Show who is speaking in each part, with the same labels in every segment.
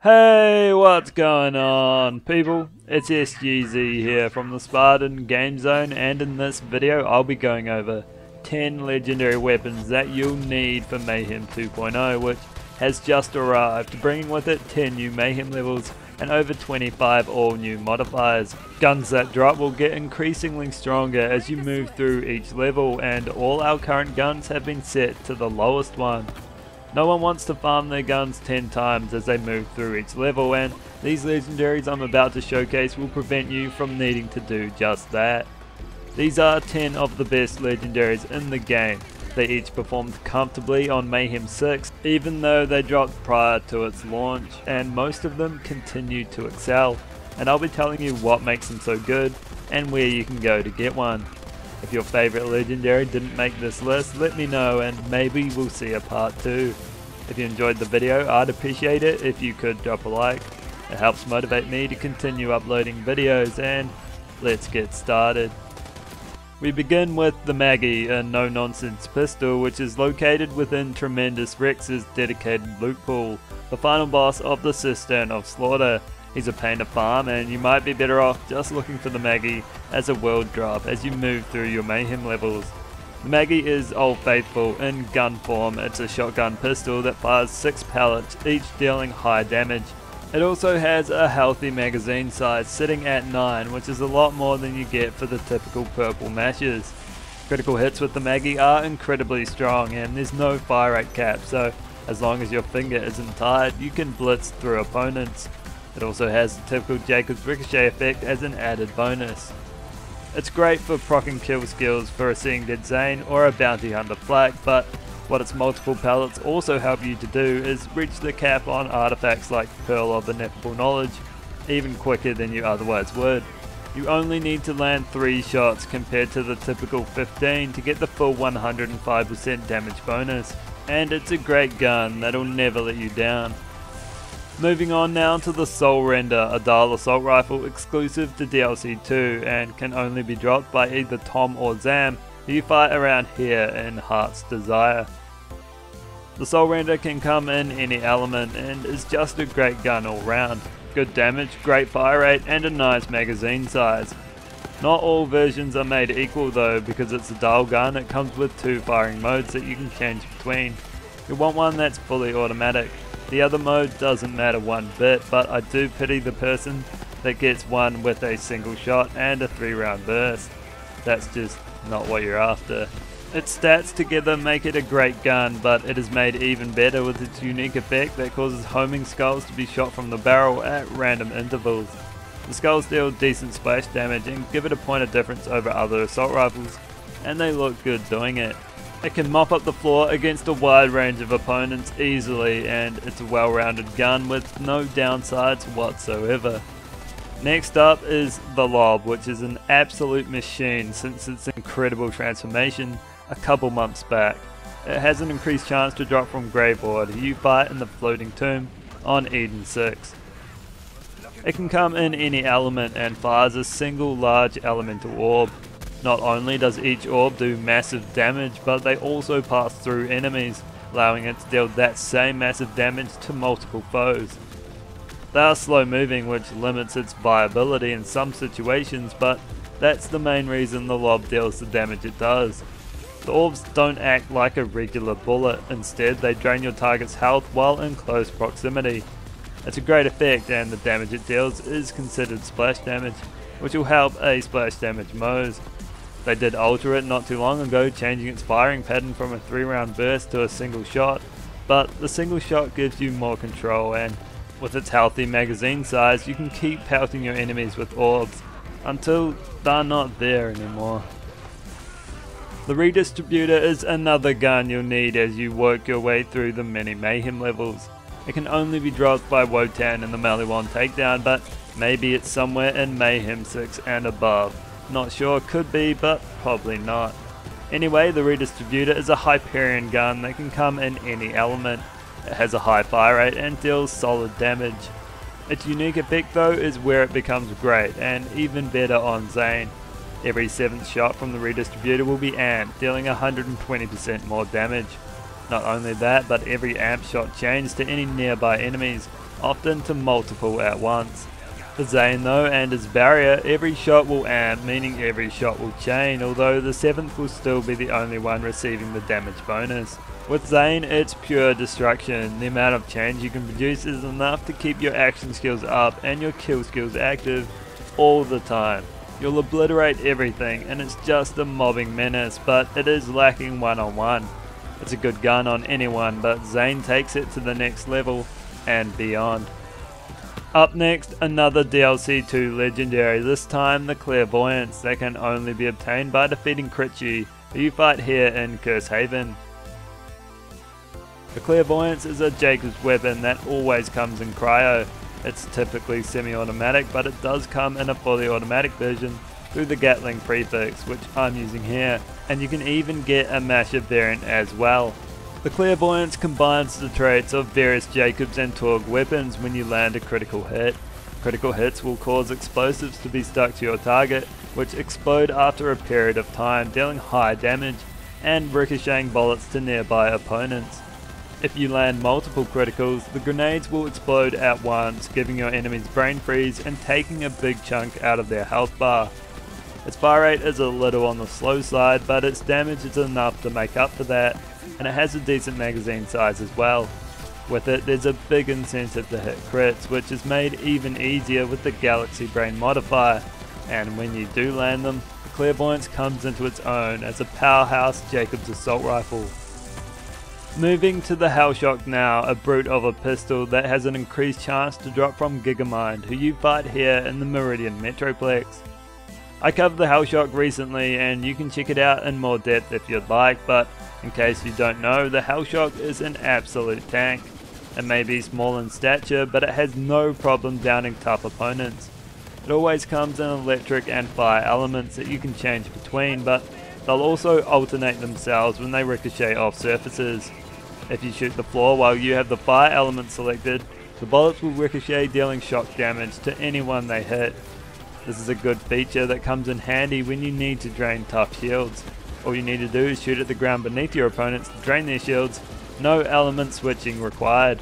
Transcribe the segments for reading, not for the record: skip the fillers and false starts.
Speaker 1: Hey, what's going on, people? It's SGZ here from the SpartanGameZone, and in this video I'll be going over 10 legendary weapons that you'll need for Mayhem 2.0, which has just arrived, bringing with it 10 new Mayhem levels and over 25 all new modifiers. Guns that drop will get increasingly stronger as you move through each level, and all our current guns have been set to the lowest one. No one wants to farm their guns 10 times as they move through each level, and these legendaries I'm about to showcase will prevent you from needing to do just that. These are 10 of the best legendaries in the game. They each performed comfortably on Mayhem 6, even though they dropped prior to its launch, and most of them continue to excel, and I'll be telling you what makes them so good and where you can go to get one. If your favourite legendary didn't make this list, let me know and maybe we'll see a part 2. If you enjoyed the video, I'd appreciate it if you could drop a like. It helps motivate me to continue uploading videos, and let's get started. We begin with the Maggie, a no-nonsense pistol which is located within Tremendous Rex's dedicated loot pool, the final boss of the Cistern of Slaughter. He's a pain to farm, and you might be better off just looking for the Maggie as a world drop as you move through your Mayhem levels. The Maggie is Old Faithful in gun form. It's a shotgun pistol that fires 6 pellets, each dealing high damage. It also has a healthy magazine size sitting at 9, which is a lot more than you get for the typical purple mashes. Critical hits with the Maggie are incredibly strong, and there's no fire rate cap, so as long as your finger isn't tired, you can blitz through opponents. It also has the typical Jacob's Ricochet effect as an added bonus. It's great for proccing kill skills for a Seeing Dead Zane or a Bounty Hunter Flak, but what its multiple pellets also help you to do is reach the cap on artifacts like Pearl of Ineffable Knowledge even quicker than you otherwise would. You only need to land 3 shots compared to the typical 15 to get the full 105% damage bonus, and it's a great gun that'll never let you down. Moving on now to the Soul Render, a dial assault rifle exclusive to DLC 2 and can only be dropped by either Tom or Zam, who you fight around here in Heart's Desire. The Soul Render can come in any element and is just a great gun all round. Good damage, great fire rate, and a nice magazine size. Not all versions are made equal though, because it's a dial gun. It comes with 2 firing modes that you can change between. You want one that's fully automatic. The other mode doesn't matter one bit, but I do pity the person that gets one with a single shot and a 3-round burst. That's just not what you're after. Its stats together make it a great gun, but it is made even better with its unique effect that causes homing skulls to be shot from the barrel at random intervals. The skulls deal decent splash damage and give it a point of difference over other assault rifles, and they look good doing it. It can mop up the floor against a wide range of opponents easily, and it's a well-rounded gun with no downsides whatsoever. Next up is the Lob, which is an absolute machine since its incredible transformation a couple months back. It has an increased chance to drop from Graveward, who you fight in the Floating Tomb on Eden 6. It can come in any element and fires a single large elemental orb. Not only does each orb do massive damage, but they also pass through enemies, allowing it to deal that same massive damage to multiple foes. They are slow moving, which limits its viability in some situations, but that's the main reason the Lob deals the damage it does. The orbs don't act like a regular bullet, instead they drain your target's health while in close proximity. It's a great effect, and the damage it deals is considered splash damage, which will help a splash damage Moze. They did alter it not too long ago, changing its firing pattern from a 3-round burst to a single shot, but the single shot gives you more control, and with its healthy magazine size you can keep pelting your enemies with orbs until they're not there anymore. The Redistributor is another gun you'll need as you work your way through the many Mayhem levels. It can only be dropped by Wotan in the Maliwan takedown, but maybe it's somewhere in Mayhem 6 and above. Not sure, could be, but probably not. Anyway, the Redistributor is a Hyperion gun that can come in any element. It has a high fire rate and deals solid damage. Its unique effect though is where it becomes great, and even better on Zane. Every 7th shot from the Redistributor will be amped, dealing 120% more damage. Not only that, but every amp shot chains to any nearby enemies, often to multiple at once. For Zane though and his barrier, every shot will amp, meaning every shot will chain, although the 7th will still be the only one receiving the damage bonus. With Zane, it's pure destruction. The amount of change you can produce is enough to keep your action skills up and your kill skills active all the time. You'll obliterate everything and it's just a mobbing menace, but it is lacking one-on-one. It's a good gun on anyone, but Zane takes it to the next level and beyond. Up next, another DLC 2 legendary, this time the Clairvoyance, that can only be obtained by defeating Krakatoa, who you fight here in Curse Haven. The Clairvoyance is a Jacob's weapon that always comes in cryo. It's typically semi-automatic, but it does come in a fully automatic version through the Gatling prefix, which I'm using here, and you can even get a Masher variant as well. The Clairvoyance combines the traits of various Jacobs and Torg weapons when you land a critical hit. Critical hits will cause explosives to be stuck to your target, which explode after a period of time, dealing high damage and ricocheting bullets to nearby opponents. If you land multiple criticals, the grenades will explode at once, giving your enemies brain freeze and taking a big chunk out of their health bar. Its fire rate is a little on the slow side, but its damage is enough to make up for that, and it has a decent magazine size as well. With it, there's a big incentive to hit crits, which is made even easier with the Galaxy Brain modifier, and when you do land them, the Clairvoyance comes into its own as a powerhouse Jacob's assault rifle. Moving to the HELLSHOCK now, a brute of a pistol that has an increased chance to drop from Gigamind, who you fight here in the Meridian Metroplex. I covered the HELLSHOCK recently and you can check it out in more depth if you'd like, but in case you don't know, the HELLSHOCK is an absolute tank. It may be small in stature, but it has no problem downing tough opponents. It always comes in electric and fire elements that you can change between, but they'll also alternate themselves when they ricochet off surfaces. If you shoot the floor while you have the fire element selected, the bullets will ricochet, dealing shock damage to anyone they hit. This is a good feature that comes in handy when you need to drain tough shields. All you need to do is shoot at the ground beneath your opponents to drain their shields, no element switching required.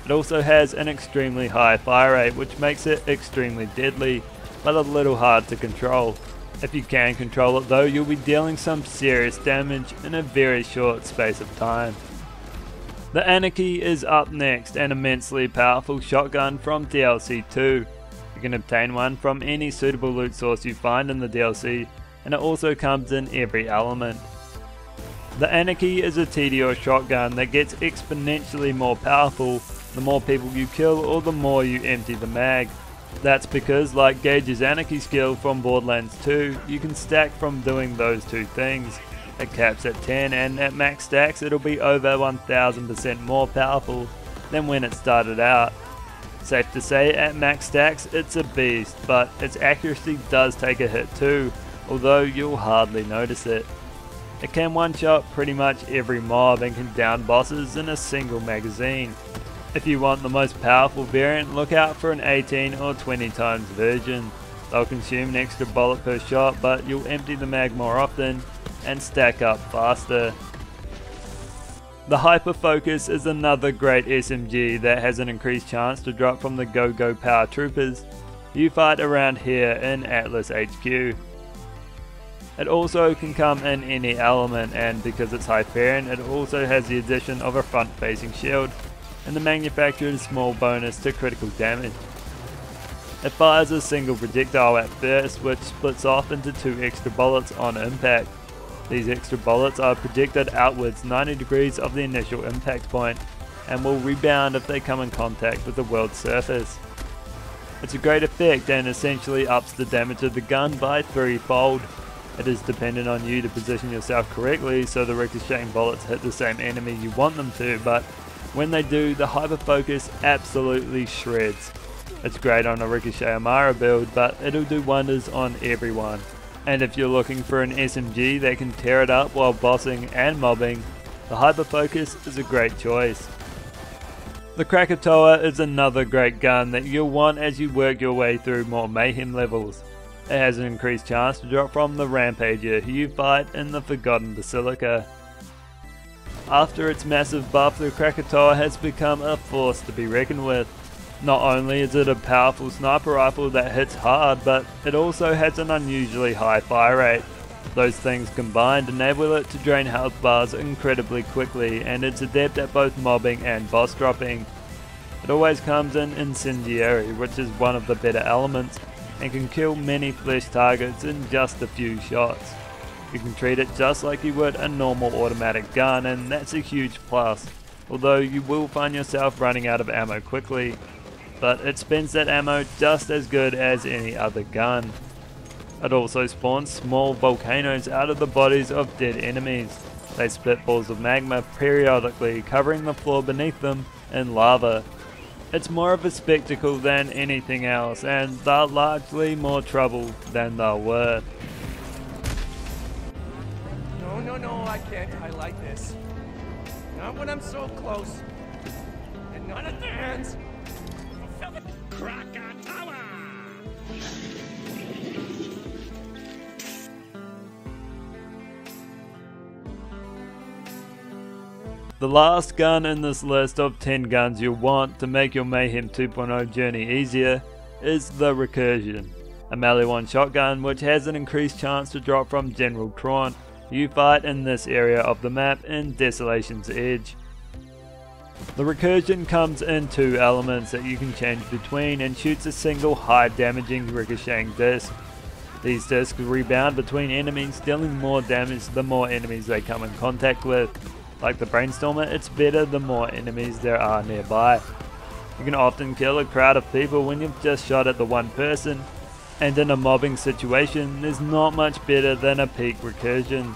Speaker 1: It also has an extremely high fire rate, which makes it extremely deadly, but a little hard to control. If you can control it though, you'll be dealing some serious damage in a very short space of time. The Anarchy is up next, an immensely powerful shotgun from DLC 2. You can obtain one from any suitable loot source you find in the DLC, and it also comes in every element. The Anarchy is a TDO shotgun that gets exponentially more powerful the more people you kill or the more you empty the mag. That's because, like Gage's Anarchy skill from Borderlands 2, you can stack from doing those two things. It caps at 10 and at max stacks it'll be over 1000% more powerful than when it started out. Safe to say, at max stacks it's a beast, but its accuracy does take a hit too, although you'll hardly notice it. It can one-shot pretty much every mob and can down bosses in a single magazine. If you want the most powerful variant, look out for an 18 or 20 times version. They'll consume an extra bullet per shot, but you'll empty the mag more often and stack up faster. The Hyperfocus is another great SMG that has an increased chance to drop from the Go-Go Power Troopers you fight around here in Atlas HQ. It also can come in any element, and because it's Hyperion, it also has the addition of a front-facing shield and the manufacturer's small bonus to critical damage. It fires a single projectile at first, which splits off into 2 extra bullets on impact. These extra bullets are projected outwards 90 degrees of the initial impact point and will rebound if they come in contact with the world's surface. It's a great effect and essentially ups the damage of the gun by 3-fold. It is dependent on you to position yourself correctly so the ricocheting bullets hit the same enemy you want them to, but when they do, the Hyperfocus absolutely shreds. It's great on a Ricochet Amara build, but it'll do wonders on everyone. And if you're looking for an SMG that can tear it up while bossing and mobbing, the Hyperfocus is a great choice. The Krakatoa is another great gun that you'll want as you work your way through more Mayhem levels. It has an increased chance to drop from the Rampager who you fight in the Forgotten Basilica. After its massive buff, the Krakatoa has become a force to be reckoned with. Not only is it a powerful sniper rifle that hits hard, but it also has an unusually high fire rate. Those things combined enable it to drain health bars incredibly quickly, and it's adept at both mobbing and boss dropping. It always comes in incendiary, which is one of the better elements, and can kill many flesh targets in just a few shots. You can treat it just like you would a normal automatic gun, and that's a huge plus, although you will find yourself running out of ammo quickly, but it spends that ammo just as good as any other gun. It also spawns small volcanoes out of the bodies of dead enemies. They spit balls of magma periodically, covering the floor beneath them in lava. It's more of a spectacle than anything else, and they're largely more trouble than they're worth.
Speaker 2: No, I can't highlight this. Not when I'm so close. And not at the hands of Krakatoa!
Speaker 1: The last gun in this list of 10 guns you'll want to make your Mayhem 2.0 journey easier is the Recursion, a melee 1 shotgun which has an increased chance to drop from General Tron. You fight in this area of the map in Desolation's Edge. The Recursion comes in 2 elements that you can change between and shoots a single high damaging ricocheting disc. These discs rebound between enemies, dealing more damage the more enemies they come in contact with. Like the Brainstormer, it's better the more enemies there are nearby. You can often kill a crowd of people when you've just shot at the one person, and in a mobbing situation there's not much better than a peak Recursion.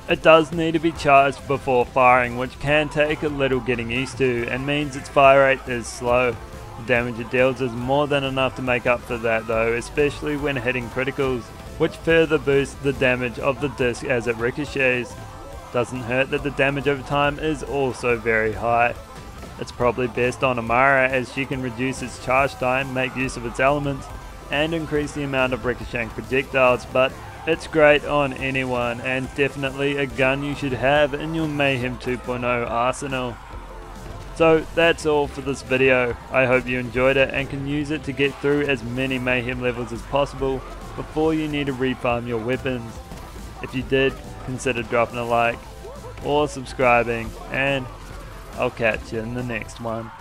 Speaker 1: It does need to be charged before firing, which can take a little getting used to and means its fire rate is slow. The damage it deals is more than enough to make up for that though, especially when hitting criticals, which further boosts the damage of the disc as it ricochets. Doesn't hurt that the damage over time is also very high. It's probably best on Amara as she can reduce its charge time, make use of its elements, and increase the amount of ricocheting projectiles, but it's great on anyone and definitely a gun you should have in your Mayhem 2.0 arsenal. So that's all for this video. I hope you enjoyed it and can use it to get through as many Mayhem levels as possible before you need to refarm your weapons. If you did, consider dropping a like or subscribing, and I'll catch you in the next one.